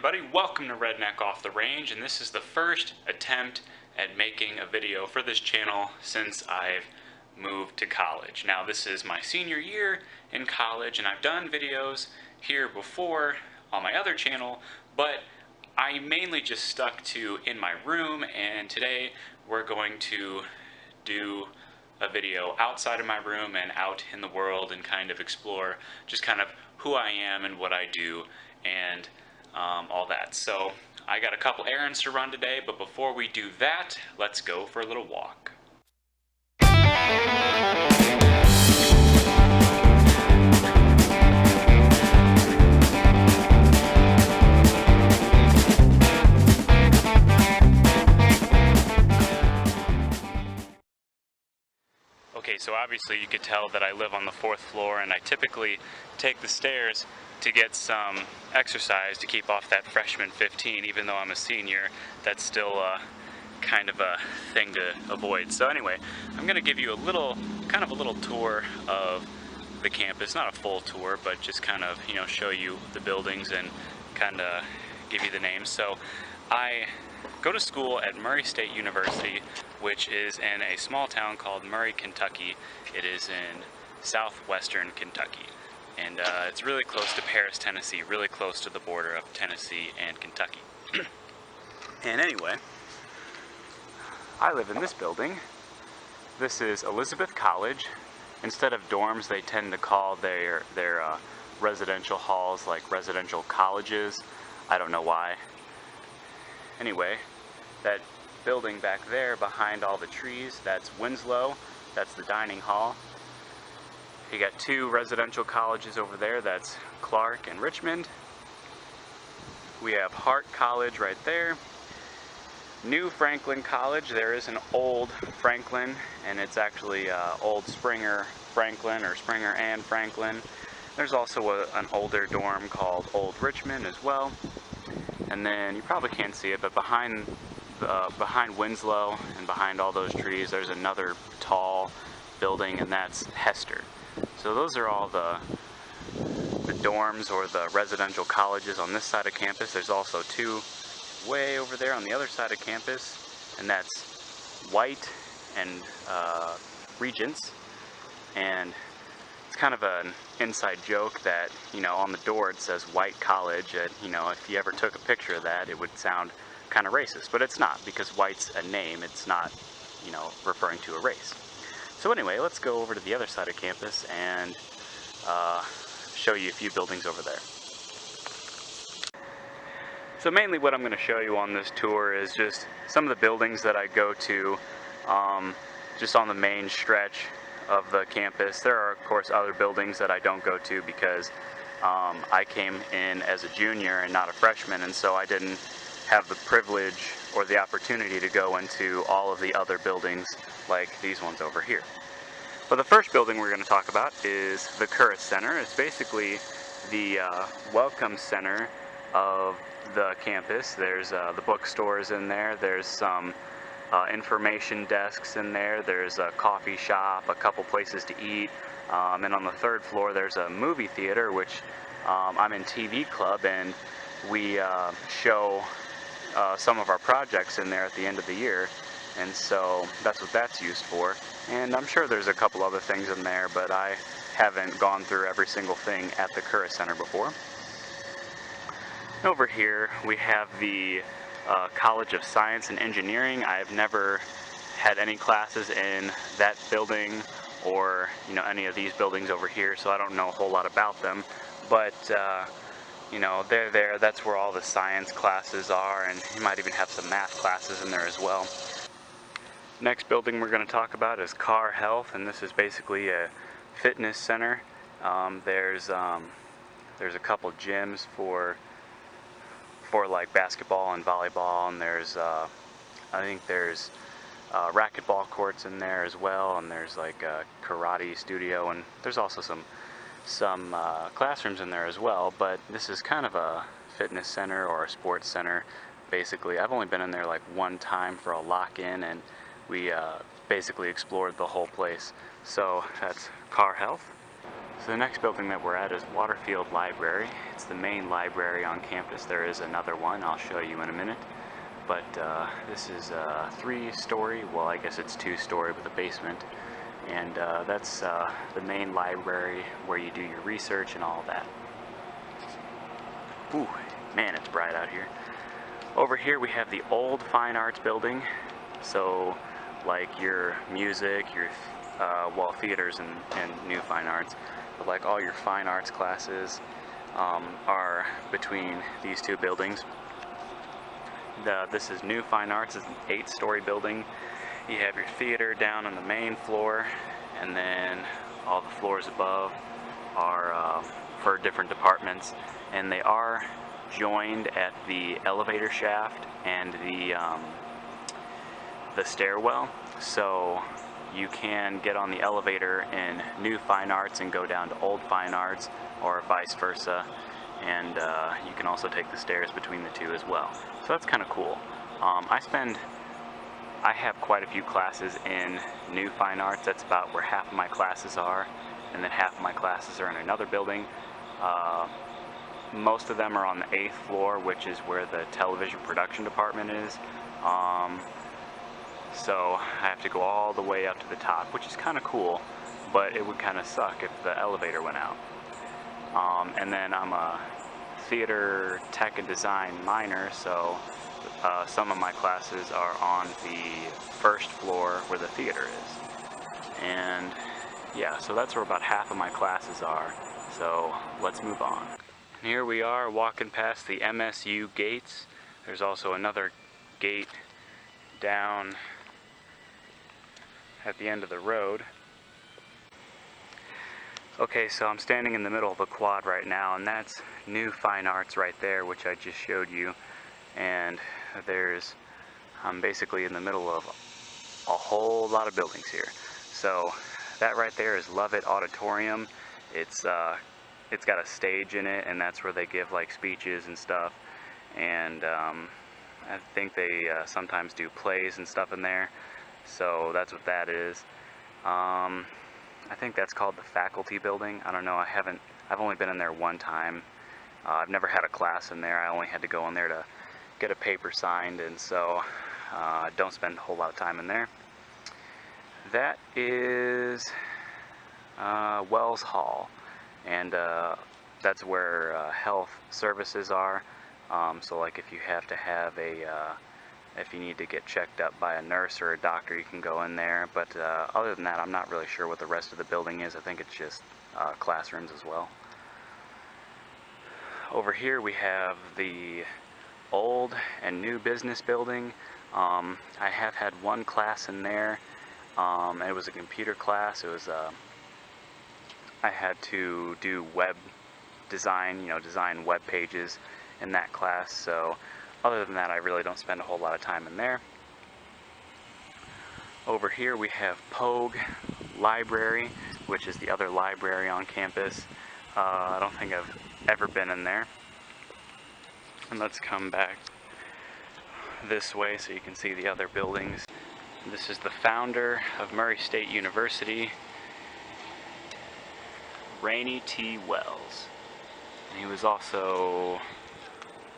everybody, welcome to Redneck Off the Range, and this is the first attempt at making a video for this channel since I've moved to college. Now this is my senior year in college, and I've done videos here before on my other channel, but I mainly just stuck to in my room, and today we're going to do a video outside of my room and out in the world and kind of explore just kind of who I am and what I do and all that. So I got a couple errands to run today, but before we do that, let's go for a little walk. Okay, so obviously you could tell that I live on the 4th floor, and I typically take the stairs to get some exercise to keep off that freshman 15. Even though I'm a senior, that's still kind of a thing to avoid. So anyway, I'm going to give you a little tour of the campus. Not a full tour, but just kind of, show you the buildings and kind of give you the names. So I go to school at Murray State University, which is in a small town called Murray, Kentucky. It is in southwestern Kentucky. And it's really close to Paris, Tennessee, really close to the border of Tennessee and Kentucky. And anyway, I live in this building. This is Elizabeth College. Instead of dorms, they tend to call their residential halls like residential colleges. I don't know why. Anyway, that building back there behind all the trees, that's Winslow. That's the dining hall. You got two residential colleges over there, that's Clark and Richmond. We have Hart College right there. New Franklin College, there is an old Franklin, and it's actually old Springer Franklin, or Springer and Franklin. There's also an older dorm called Old Richmond as well. And then you probably can't see it, but behind Winslow and behind all those trees, there's another tall building, and that's Hester. So those are all the dorms or the residential colleges on this side of campus. There's also two way over there on the other side of campus, and that's White and Regents. And it's kind of an inside joke that, on the door it says White College, and, if you ever took a picture of that, it would sound kind of racist, but it's not, because White's a name. It's not, referring to a race. So anyway, let's go over to the other side of campus and show you a few buildings over there. So mainly what I'm going to show you on this tour is just some of the buildings that I go to just on the main stretch of the campus. There are, of course, other buildings that I don't go to because I came in as a junior and not a freshman, and so I didn't have the privilege or the opportunity to go into all of the other buildings like these ones over here. But the first building we're going to talk about is the Curris Center. It's basically the welcome center of the campus. There's the bookstores in there. There's some information desks in there. There's a coffee shop, a couple places to eat. And on the 3rd floor, there's a movie theater, which I'm in TV club, and we show some of our projects in there at the end of the year. And so that's what that's used for. And I'm sure there's a couple other things in there, but I haven't gone through every single thing at the Curris Center before. Over here we have the College of Science and Engineering. I've never had any classes in that building or any of these buildings over here, so I don't know a whole lot about them. But they're there. That's where all the science classes are, and you might even have some math classes in there as well. Next building we're going to talk about is Car Health, and this is basically a fitness center. There's a couple gyms for like basketball and volleyball, and there's I think there's racquetball courts in there as well, and there's like a karate studio, and there's also some classrooms in there as well. But this is kind of a fitness center or a sports center. Basically, I've only been in there like one time for a lock-in, and we basically explored the whole place. So that's Car Health. So the next building that we're at is Waterfield Library. It's the main library on campus. There is another one I'll show you in a minute. But this is a 3-story, well I guess it's 2-story with a basement. And that's the main library where you do your research and all that. Ooh, man, it's bright out here. Over here we have the old fine arts building. So like your music, your well, theaters and new fine arts. But like all your fine arts classes are between these two buildings. This is new fine arts. It's an 8-story building. You have your theater down on the main floor, and then all the floors above are for different departments, and they are joined at the elevator shaft and the stairwell. So you can get on the elevator in new fine arts and go down to old fine arts, or vice versa, and you can also take the stairs between the two as well. So that's kind of cool. I have quite a few classes in new fine arts. That's about where half of my classes are, and then half of my classes are in another building. Most of them are on the 8th floor, which is where the television production department is. So I have to go all the way up to the top, which is kind of cool, but it would kind of suck if the elevator went out. And then I'm a theater tech and design minor, so some of my classes are on the 1st floor where the theater is. And yeah, so that's where about half of my classes are. So let's move on. And here we are walking past the MSU gates. There's also another gate down at the end of the road. Okay, so I'm standing in the middle of a quad right now, and that's new fine arts right there, which I just showed you. And I'm basically in the middle of a whole lot of buildings here. So that right there is Lovett Auditorium. It's got a stage in it, and that's where they give like speeches and stuff. And I think they sometimes do plays and stuff in there. So that's what that is. I think that's called the faculty building. I don't know, I've only been in there one time. I've never had a class in there. I only had to go in there to get a paper signed, and so I don't spend a whole lot of time in there. That is Wells Hall, and that's where health services are. So like if you have to have if you need to get checked up by a nurse or a doctor, you can go in there. But other than that, I'm not really sure what the rest of the building is. I think it's just classrooms as well. Over here we have the old and new business building. I have had one class in there. It was a computer class. It was I had to do web design, design web pages in that class. So other than that, I really don't spend a whole lot of time in there. Over here we have Pogue Library, which is the other library on campus. I don't think I've ever been in there. And let's come back this way so you can see the other buildings. This is the founder of Murray State University, Rainey T. Wells. And he was also,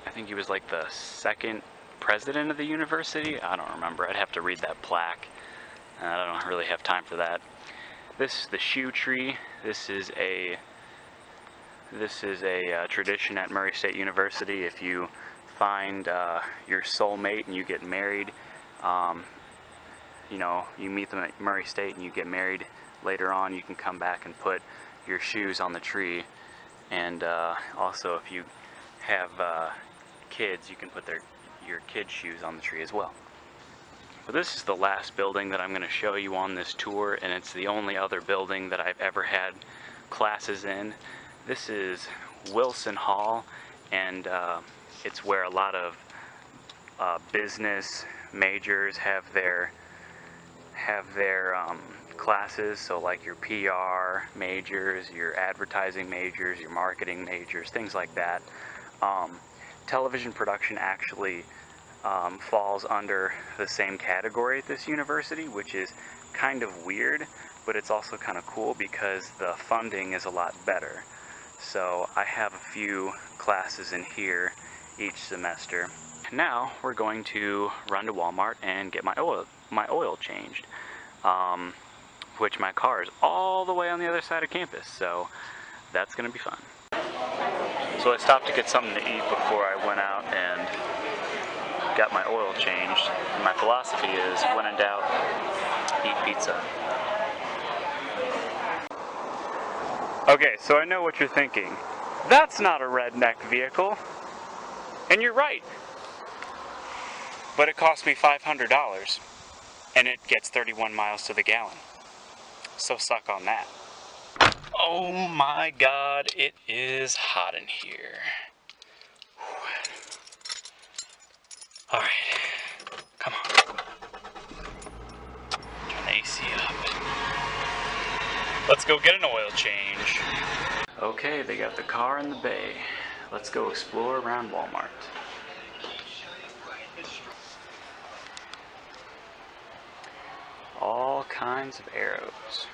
I think he was like the 2nd president of the university. I don't remember. I'd have to read that plaque. I don't really have time for that. This is the shoe tree. This is a tradition at Murray State University. If you find your soulmate and you get married, you meet them at Murray State and you get married later on, you can come back and put your shoes on the tree. And also if you have kids, you can put your kids' shoes on the tree as well. But this is the last building that I'm going to show you on this tour, and it's the only other building that I've ever had classes in. This is Wilson Hall, and it's where a lot of business majors have their classes. So like your PR majors, your advertising majors, your marketing majors, things like that. Television production actually falls under the same category at this university, which is kind of weird, but it's also kind of cool because the funding is a lot better. So I have a few classes in here each semester. Now we're going to run to Walmart and get my oil changed, which my car is all the way on the other side of campus, so that's going to be fun. So I stopped to get something to eat before I went out and got my oil changed. My philosophy is, when in doubt, eat pizza. Okay, so I know what you're thinking. That's not a redneck vehicle. And you're right. But it cost me $500, and it gets 31 miles to the gallon. So suck on that. Oh my God, it is hot in here. All right, come on. Turn the AC up. Let's go get an oil change. Okay, they got the car in the bay. Let's go explore around Walmart. All kinds of arrows.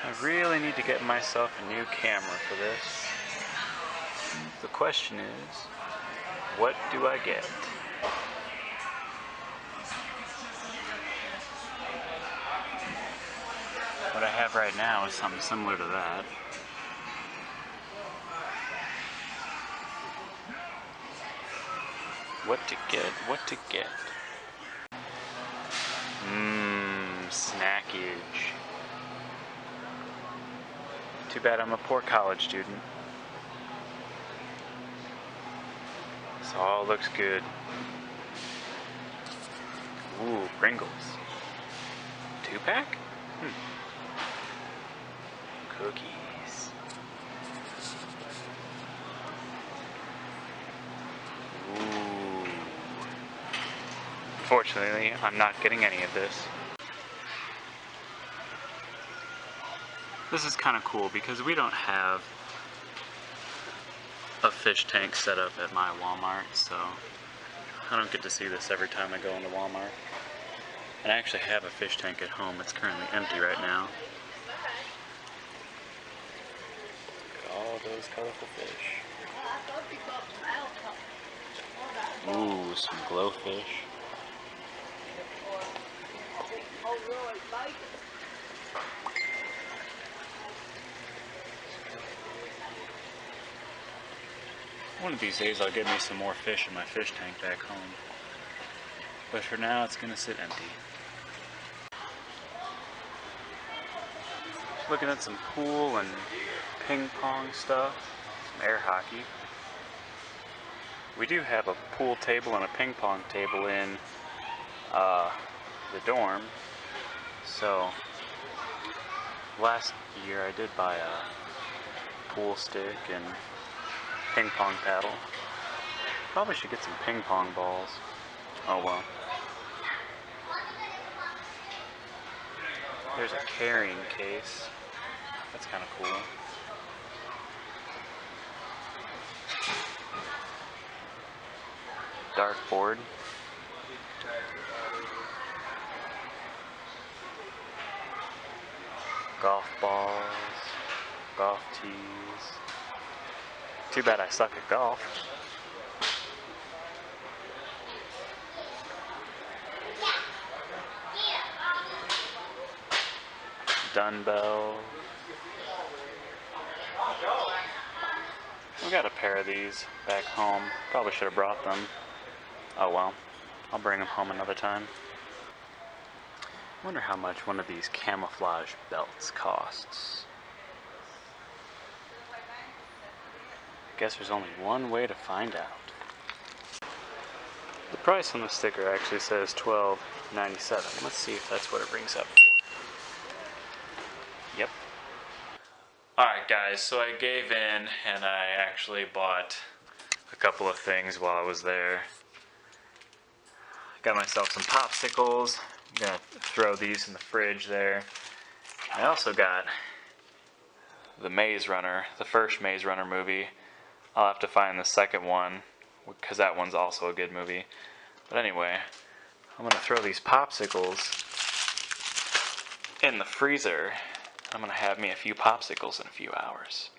I really need to get myself a new camera for this. The question is, what do I get? What I have right now is something similar to that. What to get? What to get? Snackage. Too bad I'm a poor college student. This all looks good. Ooh, Pringles. 2-pack? Cookies. Ooh. Unfortunately, I'm not getting any of this. This is kind of cool because we don't have a fish tank set up at my Walmart, so I don't get to see this every time I go into Walmart. And I actually have a fish tank at home. It's currently empty right now. Look at all those colorful fish. Ooh, some glowfish. One of these days I'll get me some more fish in my fish tank back home. But for now it's gonna sit empty. Looking at some pool and ping pong stuff, some air hockey. We do have a pool table and a ping pong table in the dorm. So last year I did buy a pool stick and ping pong paddle. Probably should get some ping pong balls. Oh well. There's a carrying case. That's kind of cool. Dartboard. Golf balls. Golf tees. Too bad I suck at golf. dumbbells. We got a pair of these back home. Probably should have brought them. Oh well, I'll bring them home another time. Wonder how much one of these camouflage belts costs. Guess there's only one way to find out. The price on the sticker actually says $12.97. Let's see if that's what it rings up for. Yep. Alright guys, so I gave in and I actually bought a couple of things while I was there. Got myself some popsicles. I'm gonna throw these in the fridge there. I also got the Maze Runner, the first Maze Runner movie. I'll have to find the second one because that one's also a good movie. But anyway, I'm gonna throw these popsicles in the freezer. I'm gonna have me a few popsicles in a few hours.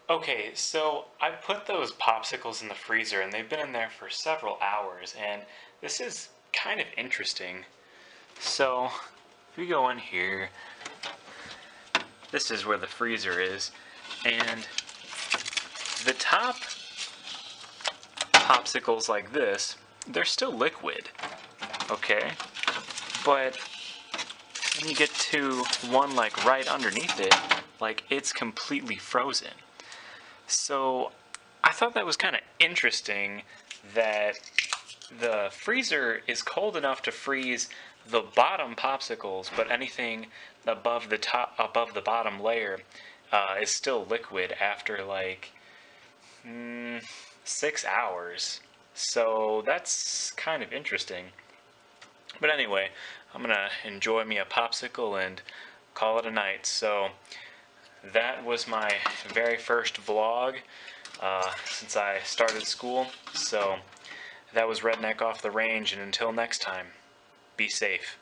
Okay, so I put those popsicles in the freezer and they've been in there for several hours, and this is kind of interesting. So, if you go in here, this is where the freezer is, and the top popsicles like this, they're still liquid, okay? But when you get to one like right underneath it, like it's completely frozen. So I thought that was kind of interesting that the freezer is cold enough to freeze the bottom popsicles, but anything above the bottom layer is still liquid after like 6 hours. So that's kind of interesting. But anyway, I'm gonna enjoy me a popsicle and call it a night. So that was my very first vlog since I started school. So that was Redneck Off the Range, and until next time, be safe.